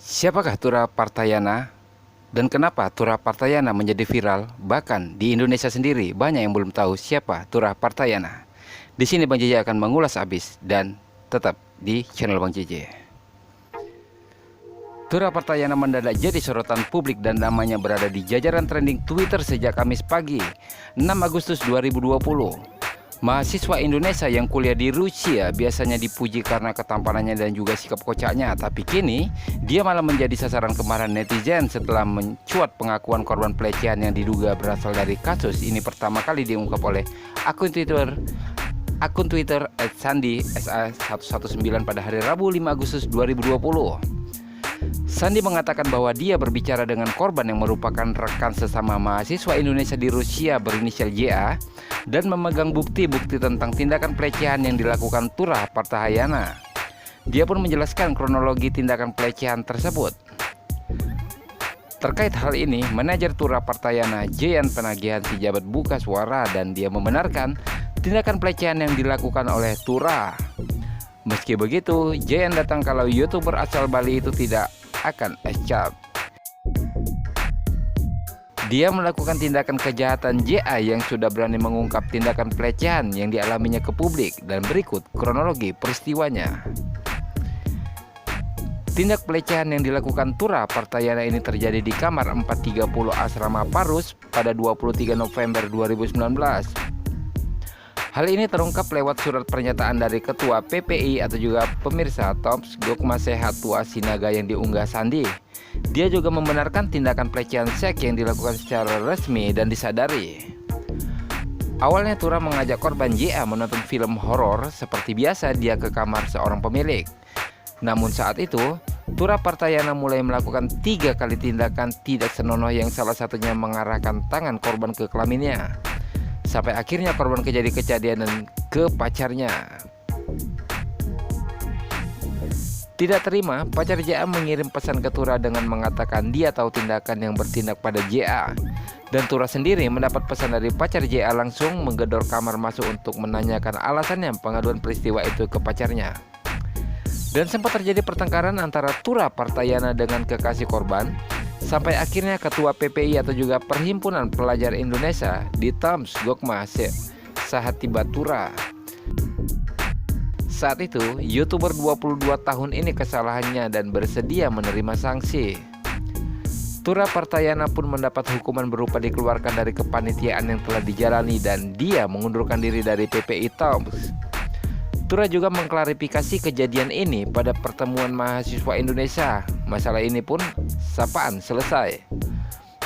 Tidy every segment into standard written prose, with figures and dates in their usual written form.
Siapakah Tura Partayana dan kenapa Tura Partayana menjadi viral? Bahkan di Indonesia sendiri banyak yang belum tahu siapa Tura Partayana. Di sini Bang JJ akan mengulas habis dan tetap di channel Bang JJ. Tura Partayana mendadak jadi sorotan publik dan namanya berada di jajaran trending Twitter sejak Kamis pagi, 6 Agustus 2020. Mahasiswa Indonesia yang kuliah di Rusia biasanya dipuji karena ketampanannya dan juga sikap kocaknya, tapi kini dia malah menjadi sasaran kemarahan netizen setelah mencuat pengakuan korban pelecehan yang diduga berasal dari kasus ini pertama kali diungkap oleh akun Twitter @sandy_sa119 pada hari Rabu 5 Agustus 2020. Sandi mengatakan bahwa dia berbicara dengan korban yang merupakan rekan sesama mahasiswa Indonesia di Rusia berinisial JA dan memegang bukti-bukti tentang tindakan pelecehan yang dilakukan Tura Partayana. Dia pun menjelaskan kronologi tindakan pelecehan tersebut. Terkait hal ini, manajer Tura Partayana, Jeyan Penagihan Sijabat buka suara dan dia membenarkan tindakan pelecehan yang dilakukan oleh Tura. Meski begitu, Jeyan datang kalau YouTuber asal Bali itu tidak akan escape. Dia melakukan tindakan kejahatan JA yang sudah berani mengungkap tindakan pelecehan yang dialaminya ke publik dan berikut kronologi peristiwanya. Tindak pelecehan yang dilakukan Tura Partayana ini terjadi di kamar 430 Asrama Parus pada 23 November 2019. Hal ini terungkap lewat surat pernyataan dari Ketua PPI atau juga pemirsa Toms Gokma Sehat Tua Sinaga yang diunggah Sandi. Dia juga membenarkan tindakan pelecehan seks yang dilakukan secara resmi dan disadari. Awalnya Tura mengajak korban JA menonton film horor seperti biasa dia ke kamar seorang pemilik. Namun saat itu, Tura Partayana mulai melakukan 3 kali tindakan tidak senonoh yang salah satunya mengarahkan tangan korban ke kelaminnya. Sampai akhirnya korban kejadian ke pacarnya. Tidak terima, pacar JA mengirim pesan ke Tura dengan mengatakan dia tahu tindakan yang bertindak pada JA. Dan Tura sendiri mendapat pesan dari pacar JA langsung menggedor kamar masuk untuk menanyakan alasannya pengaduan peristiwa itu ke pacarnya. Dan sempat terjadi pertengkaran antara Tura Partayana dengan kekasih korban. Sampai akhirnya Ketua PPI atau juga Perhimpunan Pelajar Indonesia di Tams Gokma Sehat tiba Tura. Saat itu, YouTuber 22 tahun ini kesalahannya dan bersedia menerima sanksi. Tura Partayana pun mendapat hukuman berupa dikeluarkan dari kepanitiaan yang telah dijalani dan dia mengundurkan diri dari PPI Tams. Tura juga mengklarifikasi kejadian ini pada pertemuan mahasiswa Indonesia. Masalah ini pun sapaan selesai.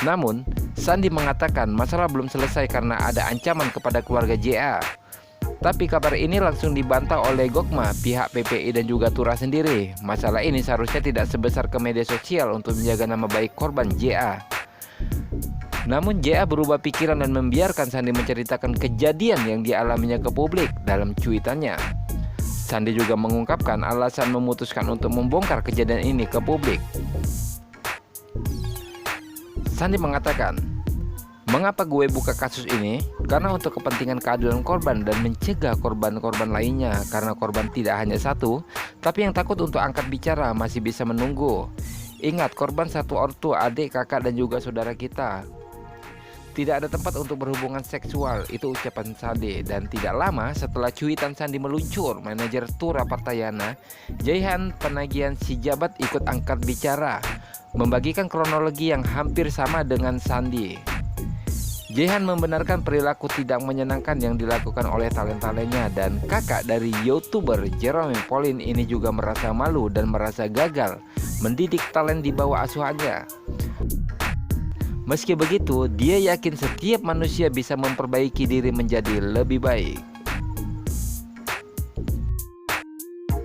Namun, Sandi mengatakan masalah belum selesai karena ada ancaman kepada keluarga JA. Tapi kabar ini langsung dibantah oleh Gokma, pihak PPI dan juga Tura sendiri. Masalah ini seharusnya tidak sebesar ke media sosial untuk menjaga nama baik korban JA. Namun JA berubah pikiran dan membiarkan Sandi menceritakan kejadian yang dialaminya ke publik dalam cuitannya. Sandi juga mengungkapkan alasan memutuskan untuk membongkar kejadian ini ke publik. Sandi mengatakan, "Mengapa gue buka kasus ini? Karena untuk kepentingan keadilan korban dan mencegah korban-korban lainnya. Karena korban tidak hanya satu, tapi yang takut untuk angkat bicara masih bisa menunggu. Ingat, korban satu ortu, adik, kakak, dan juga saudara kita. Tidak ada tempat untuk berhubungan seksual," itu ucapan Sandi. Dan tidak lama setelah cuitan Sandi meluncur, manajer Tura Partayana, Jeyan Penagihan Sijabat ikut angkat bicara, membagikan kronologi yang hampir sama dengan Sandi. Jehan membenarkan perilaku tidak menyenangkan yang dilakukan oleh talent-talentnya dan kakak dari YouTuber Jerome Pauline ini juga merasa malu dan merasa gagal mendidik talent di bawah asuhannya. Meski begitu, dia yakin setiap manusia bisa memperbaiki diri menjadi lebih baik.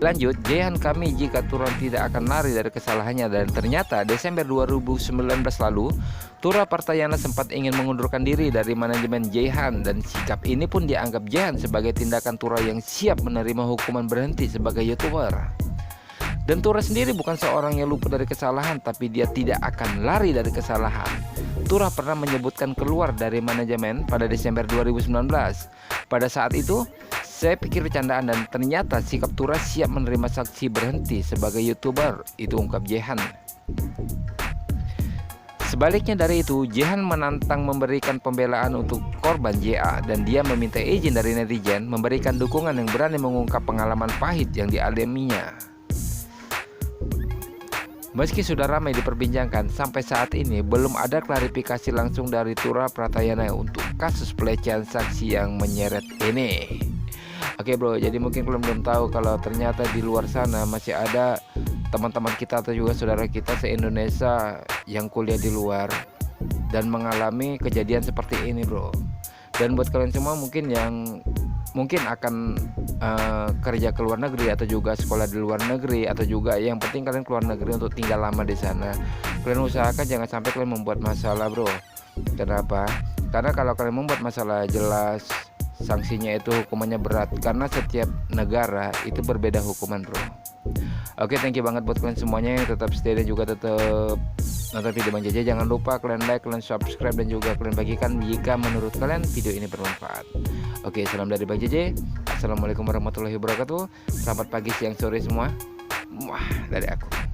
Lanjut, Jehan kami jika Tura tidak akan lari dari kesalahannya. Dan ternyata Desember 2019 lalu, Tura Partayana sempat ingin mengundurkan diri dari manajemen Jehan. Dan sikap ini pun dianggap Jehan sebagai tindakan Tura yang siap menerima hukuman berhenti sebagai YouTuber. Dan Tura sendiri bukan seorang yang luput dari kesalahan, tapi dia tidak akan lari dari kesalahan. Tura pernah menyebutkan keluar dari manajemen pada Desember 2019. Pada saat itu, saya pikir candaan dan ternyata sikap Tura siap menerima saksi berhenti sebagai YouTuber, itu ungkap Jehan. Sebaliknya dari itu, Jehan menantang memberikan pembelaan untuk korban JA dan dia meminta izin dari netizen memberikan dukungan yang berani mengungkap pengalaman pahit yang dialaminya. Meski sudah ramai diperbincangkan, sampai saat ini belum ada klarifikasi langsung dari Tura Pratayana untuk kasus pelecehan saksi yang menyeret ini. Oke bro, jadi mungkin kalian belum tahu kalau ternyata di luar sana masih ada teman-teman kita atau juga saudara kita se-Indonesia yang kuliah di luar dan mengalami kejadian seperti ini bro. Dan buat kalian semua mungkin yang akan kerja ke luar negeri atau juga sekolah di luar negeri atau juga yang penting kalian keluar negeri untuk tinggal lama di sana, kalian usahakan jangan sampai kalian membuat masalah bro. Kenapa? Karena kalau kalian membuat masalah, jelas sanksinya itu hukumannya berat karena setiap negara itu berbeda hukuman bro. Oke, thank you banget buat kalian semuanya yang tetap stay dan juga tetap nonton video Bang JJ. Jangan lupa kalian like, kalian subscribe dan juga kalian bagikan jika menurut kalian video ini bermanfaat. Oke, salam dari Bang JJ. Assalamualaikum warahmatullahi wabarakatuh. Selamat pagi, siang, sore semua. Wah, dari aku.